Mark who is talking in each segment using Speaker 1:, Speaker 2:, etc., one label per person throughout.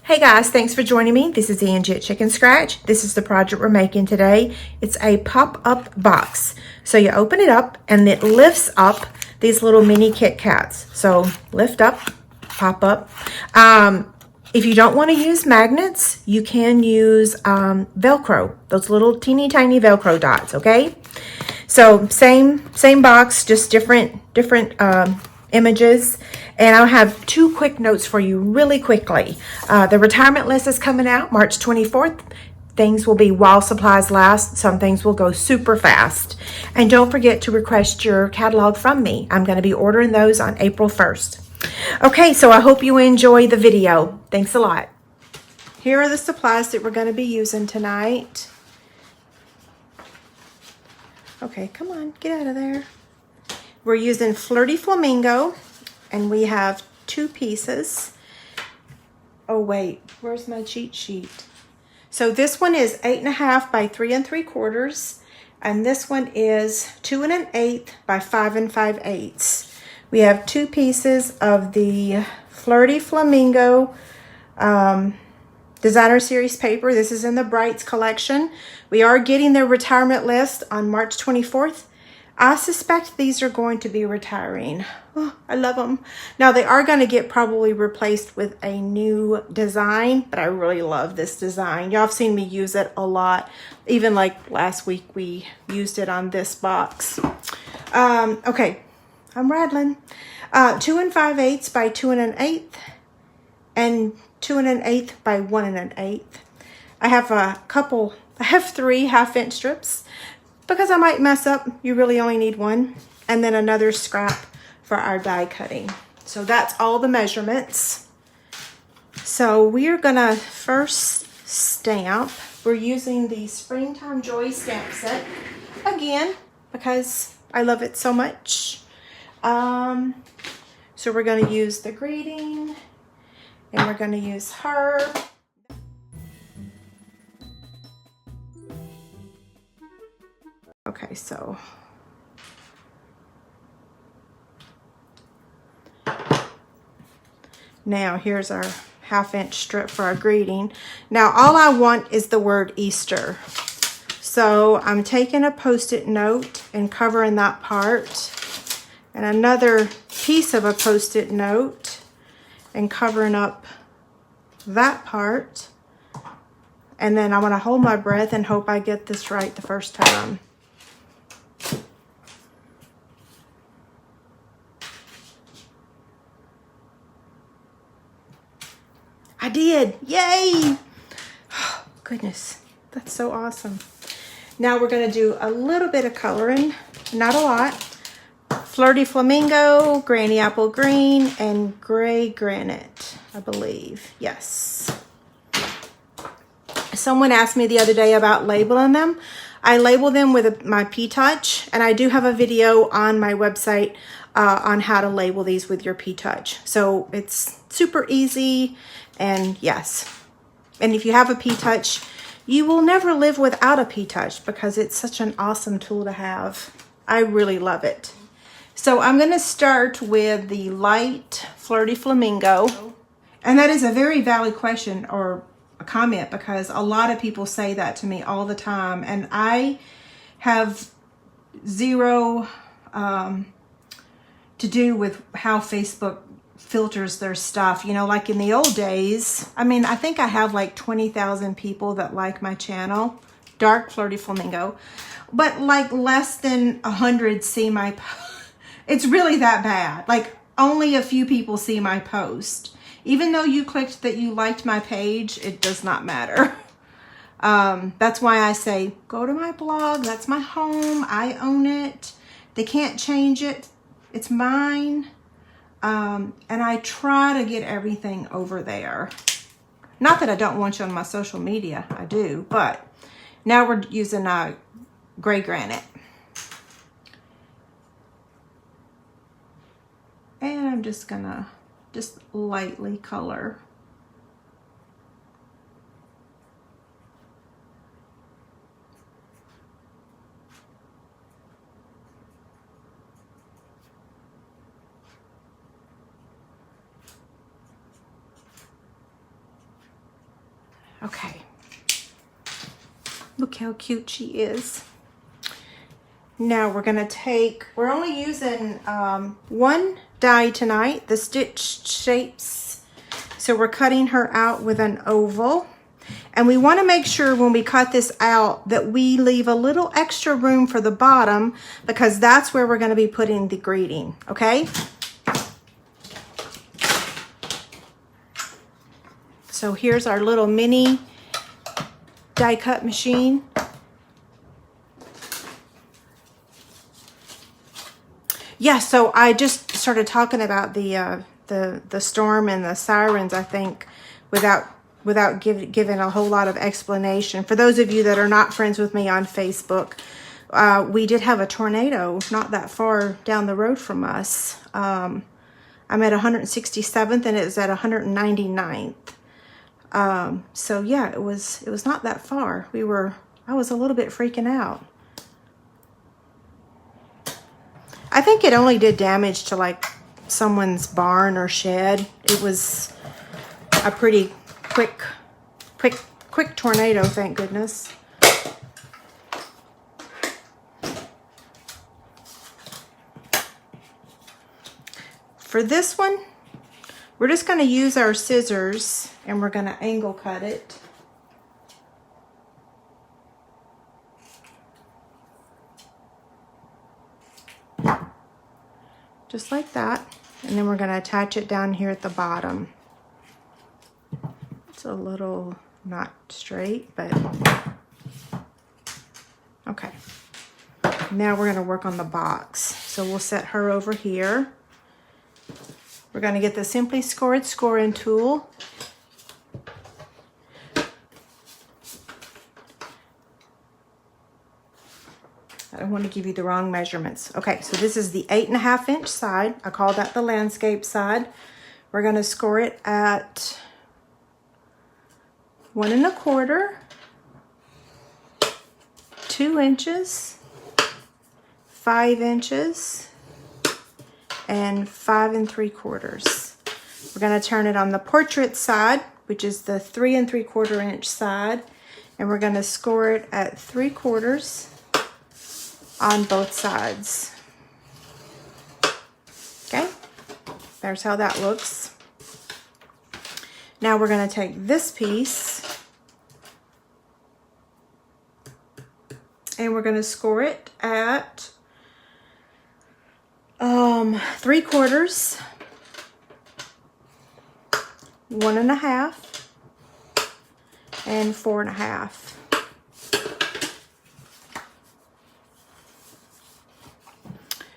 Speaker 1: Hey guys, thanks for joining me. This is Angie at ChicnScratch. This is the project we're making today. It's a pop-up box. So you open it up and it lifts up these little mini Kit Kats. So lift up, pop up. If you don't want to use magnets, you can use Velcro, those little teeny tiny Velcro dots, okay? So same box, just different images. And I'll have two quick notes for you really quickly. The retirement list is coming out March 24th. Things will be while supplies last. Some things will go super fast. And don't forget to request your catalog from me. I'm going to be ordering those on April 1st. Okay, so I hope you enjoy the video. Thanks a lot. Here are the supplies that we're going to be using tonight. Okay, come on, get out of there. We're using Flirty Flamingo, and we have 2 pieces. Oh wait, where's my cheat sheet? So this one is 8.5 by 3 3/4, and this one is 2 1/8 by 5 5/8. We have 2 pieces of the Flirty Flamingo Designer Series paper. This is in the Brights collection. We are getting their retirement list on March 24th. I suspect these are going to be retiring. Oh, I love them. Now they are going to get probably replaced with a new design, but I really love this design. Y'all have seen me use it a lot. Even like last week we used it on this box. Okay, I'm rattling. 2 5/8 by 2 1/8 and 2 1/8 by 1 1/8. I have 3 half-inch strips. Because I might mess up, you really only need 1. And then another scrap for our die cutting. So that's all the measurements. So we're gonna first stamp. We're using the Springtime Joy stamp set again because I love it so much. So we're gonna use the greeting and we're gonna use her. Okay, so now here's our half-inch strip for our greeting. Now all I want is the word Easter. So I'm taking a Post-it note and covering that part, and another piece of a Post-it note and covering up that part. And then I want to hold my breath and hope I get this right the first time. I did. Yay! Oh, goodness, that's so awesome. Now we're going to do a little bit of coloring, not a lot. Flirty Flamingo, Granny Apple Green, and Gray Granite, I believe. Yes. Someone asked me the other day about labeling them. I label them with my P-Touch, and I do have a video on my website on how to label these with your P-Touch. So it's super easy, and yes. And if you have a P-Touch, you will never live without a P-Touch because it's such an awesome tool to have. I really love it. So I'm going to start with the light Flirty Flamingo. And that is a very valid question or a comment because a lot of people say that to me all the time. And I have zero to do with how Facebook filters their stuff. You know, like in the old days, I mean, I think I have like 20,000 people that like my channel, Dark Flirty Flamingo, but like less than 100 see my post. It's really that bad. Like only a few people see my post. Even though you clicked that you liked my page, it does not matter. That's why I say, go to my blog. That's my home. I own it. They can't change it. It's mine. And I try to get everything over there. Not that I don't want you on my social media. I do. But now we're using Gray Granite. And I'm just gonna lightly color. Okay. Look how cute she is. Now we're gonna take, we're only using one die tonight, the stitched shapes. So we're cutting her out with an oval. And we wanna make sure when we cut this out that we leave a little extra room for the bottom because that's where we're gonna be putting the greeting, okay? So here's our little mini die cut machine. Yeah, so I just started talking about the storm and the sirens, I think, without giving a whole lot of explanation. For those of you that are not friends with me on Facebook, we did have a tornado not that far down the road from us. I'm at 167th and it was at 199th. So yeah, it was not that far. I was a little bit freaking out. I think it only did damage to like someone's barn or shed. It was a pretty quick tornado, thank goodness. For this one, we're just going to use our scissors and we're going to angle cut it. Just like that. And then we're going to attach it down here at the bottom. It's a little not straight, but okay. Now we're going to work on the box. So we'll set her over here. We're going to get the Simply Scored scoring tool. I don't want to give you the wrong measurements. Okay, so this is the 8.5 inch side. I call that the landscape side. We're going to score it at 1 1/4, 2 inches, 5 inches, and 5 3/4. We're going to turn it on the portrait side, which is the 3 3/4 inch side, and we're going to score it at 3/4 on both sides. Okay, there's how that looks. Now we're going to take this piece and we're going to score it at 3/4, 1 1/2, and 4 1/2.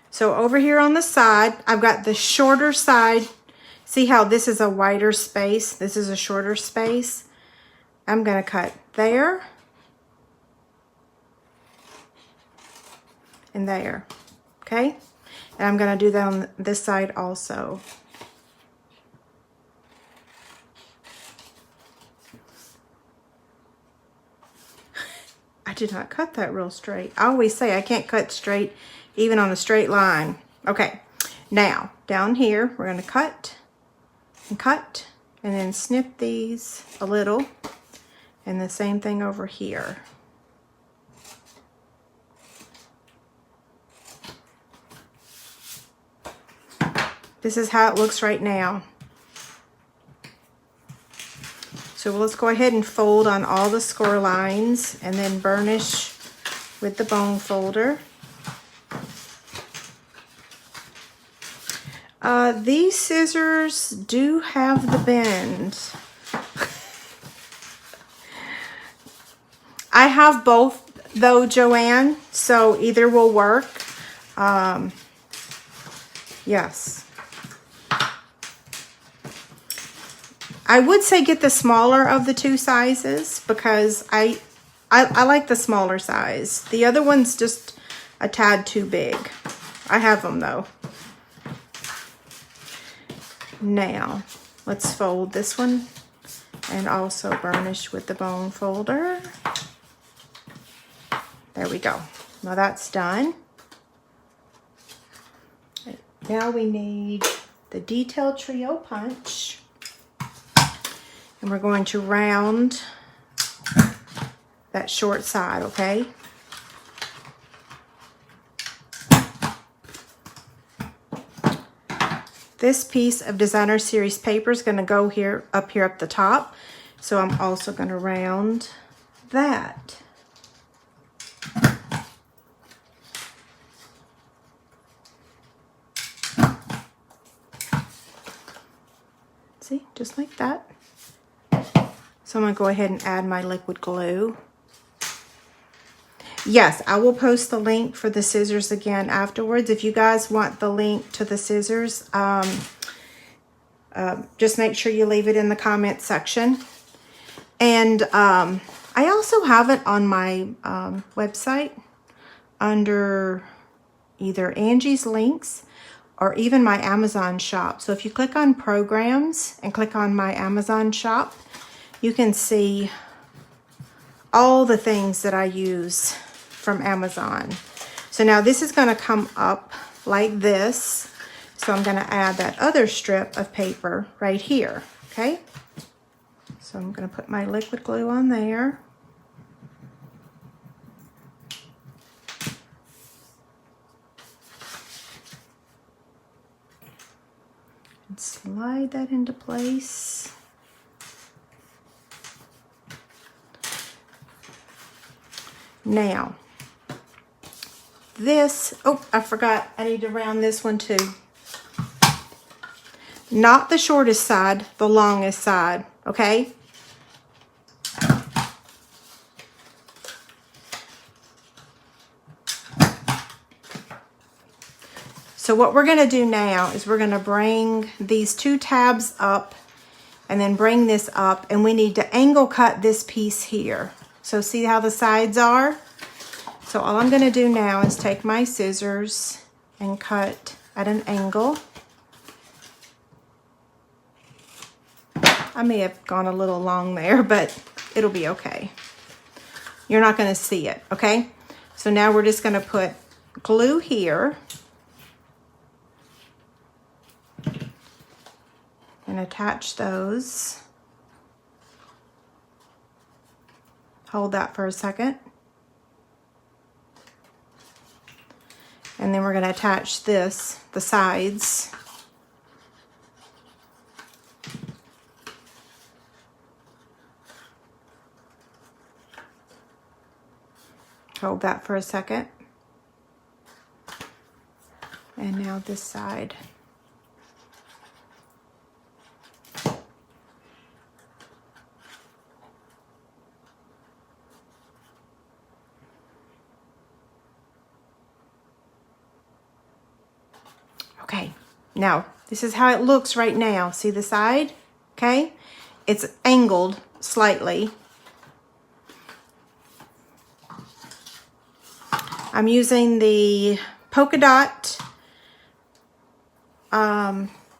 Speaker 1: So over here on the side, I've got the shorter side. See how this is a wider space? This is a shorter space. I'm going to cut there and there, okay? And I'm going to do that on this side also. I did not cut that real straight. I always say I can't cut straight even on a straight line. Okay, now down here we're going to cut and then snip these a little, and the same thing over here. This is how it looks right now. So let's go ahead and fold on all the score lines and then burnish with the bone folder. These scissors do have the bend. I have both though, Joanne, so either will work. Yes. I would say get the smaller of the two sizes because I like the smaller size. The other one's just a tad too big. I have them though. Now, let's fold this one and also burnish with the bone folder. There we go. Now that's done. Now we need the detail trio punch. And we're going to round that short side, okay? This piece of Designer Series paper is going to go here up the top. So I'm also going to round that. See, just like that. So I'm going to go ahead and add my liquid glue. Yes, I will post the link for the scissors again afterwards. If you guys want the link to the scissors, just make sure you leave it in the comment section. And I also have it on my website under either Angie's links or even my Amazon shop. So if you click on programs and click on my Amazon shop, you can see all the things that I use from Amazon. So now this is going to come up like this. So I'm going to add that other strip of paper right here, okay? So I'm going to put my liquid glue on there. And slide that into place. Now, this, oh, I forgot, I need to round this one too. Not the shortest side, the longest side, okay? So what we're going to do now is we're going to bring these two tabs up and then bring this up, and we need to angle cut this piece here. So see how the sides are? So all I'm going to do now is take my scissors and cut at an angle. I may have gone a little long there, but it'll be okay. You're not going to see it, okay? So now we're just going to put glue here and attach those. Hold that for a second. And then we're going to attach this, the sides. Hold that for a second. And now this side. Okay, now this is how it looks right now. See the side? Okay, it's angled slightly. I'm using the polka dot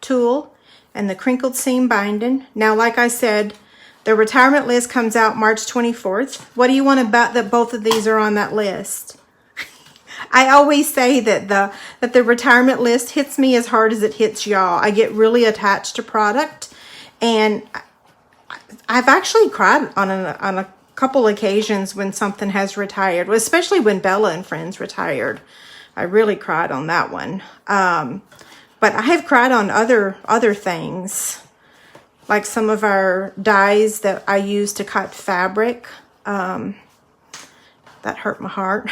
Speaker 1: tool and the crinkled seam binding. Now, like I said, the retirement list comes out March 24th. What do you want to bet that both of these are on that list? I always say that the retirement list hits me as hard as it hits y'all. I get really attached to product, and I've actually cried on a couple occasions when something has retired, especially when Bella and Friends retired. I really cried on that one. But I have cried on other things, like some of our dies that I use to cut fabric. That hurt my heart.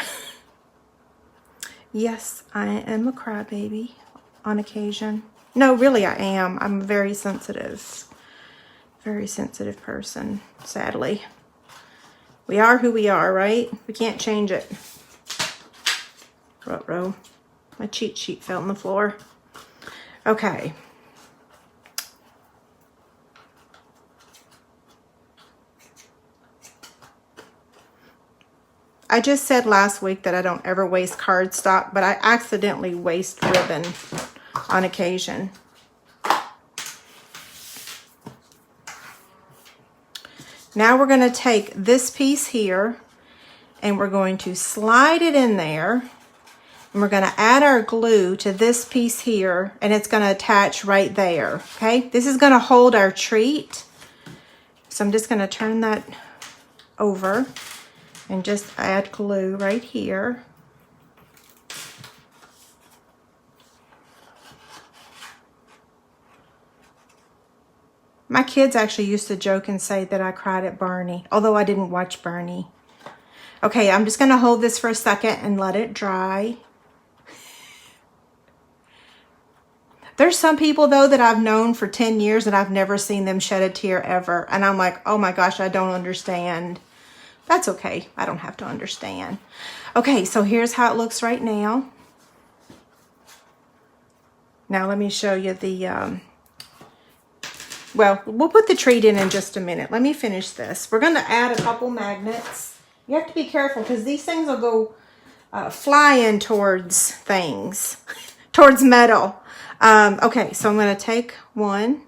Speaker 1: Yes, I am a crybaby on occasion. No, really I am. I'm a very sensitive person, sadly. We are who we are, right? We can't change it. Ruh-roh. My cheat sheet fell on the floor. Okay. I just said last week that I don't ever waste cardstock, but I accidentally waste ribbon on occasion. Now we're going to take this piece here and we're going to slide it in there, and we're going to add our glue to this piece here, and it's going to attach right there. Okay, this is going to hold our treat. So I'm just going to turn that over, and just add glue right here. My kids actually used to joke and say that I cried at Barney, although I didn't watch Barney. Okay, I'm just gonna hold this for a second and let it dry. There's some people though that I've known for 10 years and I've never seen them shed a tear ever. And I'm like, oh my gosh, I don't understand. That's okay, I don't have to understand. Okay, so here's how it looks right now. Now let me show you the, well, we'll put the treat in just a minute. Let me finish this. We're gonna add a couple magnets. You have to be careful because these things will go flying towards things, towards metal. Okay, so I'm gonna take one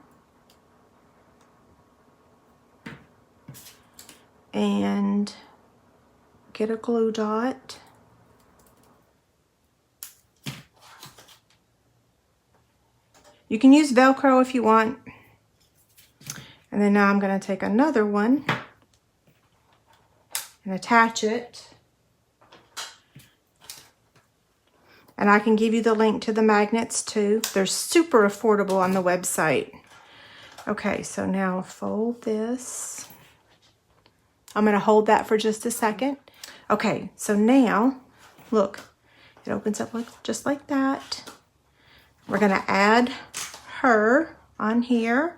Speaker 1: and get a glue dot. You can use Velcro if you want. And then now I'm going to take another one and attach it. And I can give you the link to the magnets too. They're super affordable on the website. Okay, so now fold this. I'm going to hold that for just a second. Okay, so now, look, it opens up just like that. We're going to add her on here.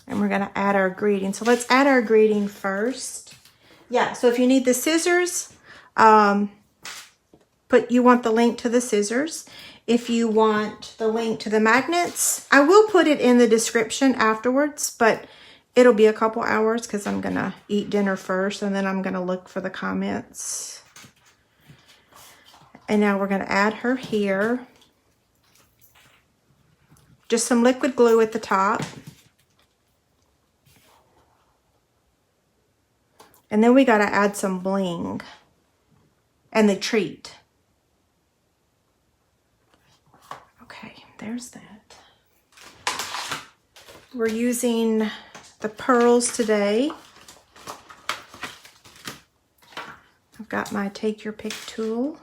Speaker 1: And we're going to add our greeting. So let's add our greeting first. Yeah, so if you need the scissors, you want the link to the scissors. If you want the link to the magnets, I will put it in the description afterwards, but it'll be a couple hours because I'm going to eat dinner first and then I'm going to look for the comments. And now we're going to add her here. Just some liquid glue at the top. And then we got to add some bling and the treat. Okay, there's that. We're using the pearls today. I've got my take your pick tool.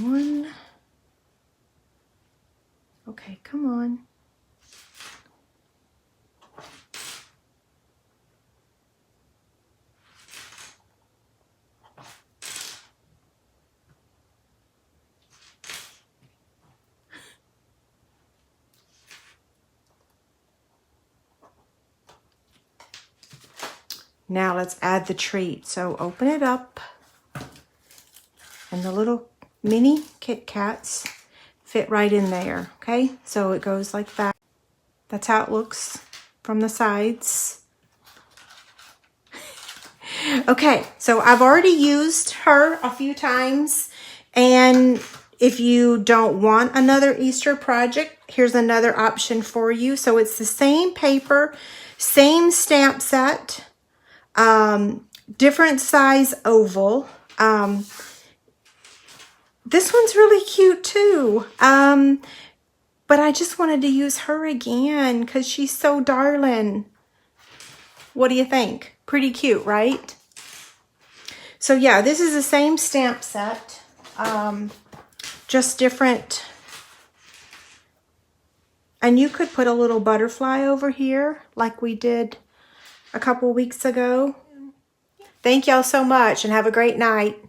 Speaker 1: One. Okay, come on. Now let's add the treat. So open it up and the little mini Kit Kats fit right in there, okay? So it goes like that. That's how it looks from the sides. Okay, so I've already used her a few times, and if you don't want another Easter project, here's another option for you. So it's the same paper, same stamp set, different size oval. This one's really cute too. But I just wanted to use her again because she's so darling. What do you think? Pretty cute, right? So yeah, this is the same stamp set, just different. And you could put a little butterfly over here like we did a couple weeks ago. Thank y'all so much and have a great night.